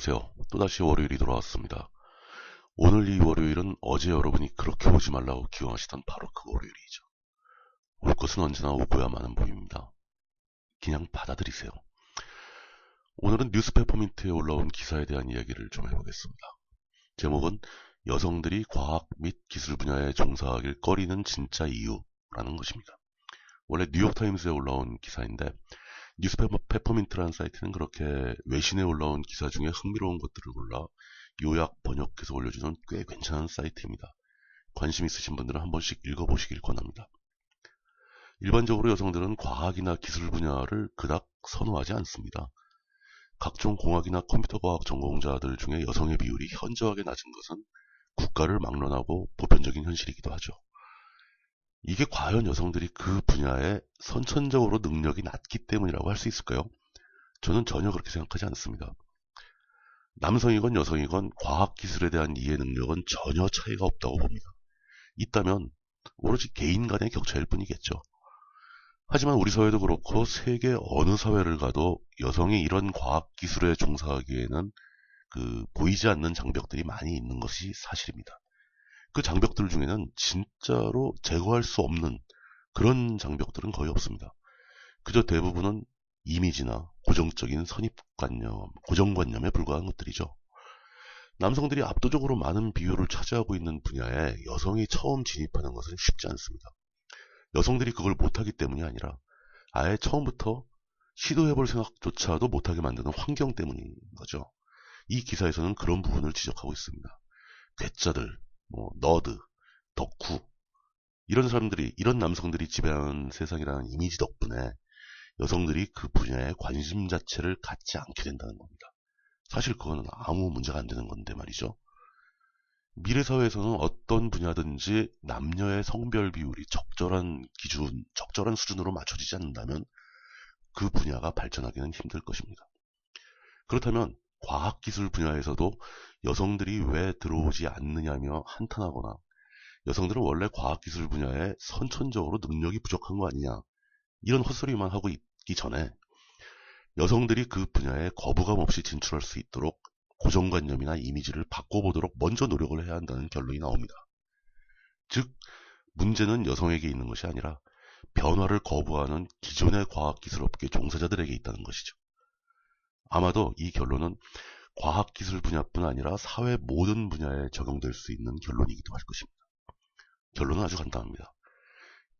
안녕하세요. 또다시 월요일이 돌아왔습니다. 오늘 이 월요일은 어제 여러분이 그렇게 오지 말라고 기원하시던 바로 그 월요일이죠. 올 것은 언제나 오고야 마는 법입니다. 그냥 받아들이세요. 오늘은 뉴스 페퍼민트에 올라온 기사에 대한 이야기를 좀 해보겠습니다. 제목은 여성들이 과학 및 기술 분야에 종사하길 꺼리는 진짜 이유라는 것입니다. 원래 뉴욕타임스에 올라온 기사인데 뉴스 페퍼민트라는 사이트는 그렇게 외신에 올라온 기사 중에 흥미로운 것들을 골라 요약 번역해서 올려주는 꽤 괜찮은 사이트입니다. 관심 있으신 분들은 한 번씩 읽어보시길 권합니다. 일반적으로 여성들은 과학이나 기술 분야를 그닥 선호하지 않습니다. 각종 공학이나 컴퓨터과학 전공자들 중에 여성의 비율이 현저하게 낮은 것은 국가를 막론하고 보편적인 현실이기도 하죠. 이게 과연 여성들이 그 분야에 선천적으로 능력이 낮기 때문이라고 할 수 있을까요? 저는 전혀 그렇게 생각하지 않습니다. 남성이건 여성이건 과학기술에 대한 이해 능력은 전혀 차이가 없다고 봅니다. 있다면 오로지 개인 간의 격차일 뿐이겠죠. 하지만 우리 사회도 그렇고 세계 어느 사회를 가도 여성이 이런 과학기술에 종사하기에는 보이지 않는 장벽들이 많이 있는 것이 사실입니다. 그 장벽들 중에는 진짜로 제거할 수 없는 그런 장벽들은 거의 없습니다. 그저 대부분은 이미지나 고정적인 선입관념, 고정관념에 불과한 것들이죠. 남성들이 압도적으로 많은 비율을 차지하고 있는 분야에 여성이 처음 진입하는 것은 쉽지 않습니다. 여성들이 그걸 못하기 때문이 아니라 아예 처음부터 시도해볼 생각조차도 못하게 만드는 환경 때문인 거죠. 이 기사에서는 그런 부분을 지적하고 있습니다. 괴짜들, 너드, 덕후 이런 남성들이 지배하는 세상이라는 이미지 덕분에 여성들이 그 분야에 관심 자체를 갖지 않게 된다는 겁니다. 사실 그거는 아무 문제가 안 되는 건데 말이죠. 미래 사회에서는 어떤 분야든지 남녀의 성별 비율이 적절한 기준, 적절한 수준으로 맞춰지지 않는다면 그 분야가 발전하기는 힘들 것입니다. 그렇다면 과학기술 분야에서도 여성들이 왜 들어오지 않느냐며 한탄하거나 여성들은 원래 과학기술 분야에 선천적으로 능력이 부족한 거 아니냐 이런 헛소리만 하고 있기 전에 여성들이 그 분야에 거부감 없이 진출할 수 있도록 고정관념이나 이미지를 바꿔보도록 먼저 노력을 해야 한다는 결론이 나옵니다. 즉 문제는 여성에게 있는 것이 아니라 변화를 거부하는 기존의 과학기술업계 종사자들에게 있다는 것이죠. 아마도 이 결론은 과학기술 분야뿐 아니라 사회 모든 분야에 적용될 수 있는 결론이기도 할 것입니다. 결론은 아주 간단합니다.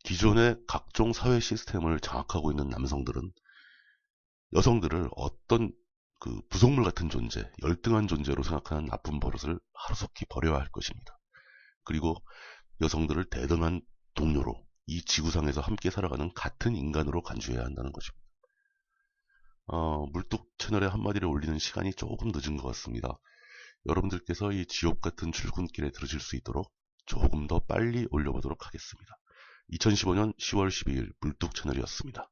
기존의 각종 사회 시스템을 장악하고 있는 남성들은 여성들을 어떤 부속물 같은 존재, 열등한 존재로 생각하는 나쁜 버릇을 하루속히 버려야 할 것입니다. 그리고 여성들을 대등한 동료로 이 지구상에서 함께 살아가는 같은 인간으로 간주해야 한다는 것입니다. 물뚝 채널에 한마디를 올리는 시간이 조금 늦은 것 같습니다. 여러분들께서 이 지옥 같은 출근길에 들으실 수 있도록 조금 더 빨리 올려보도록 하겠습니다. 2015년 10월 12일 물뚝 채널이었습니다.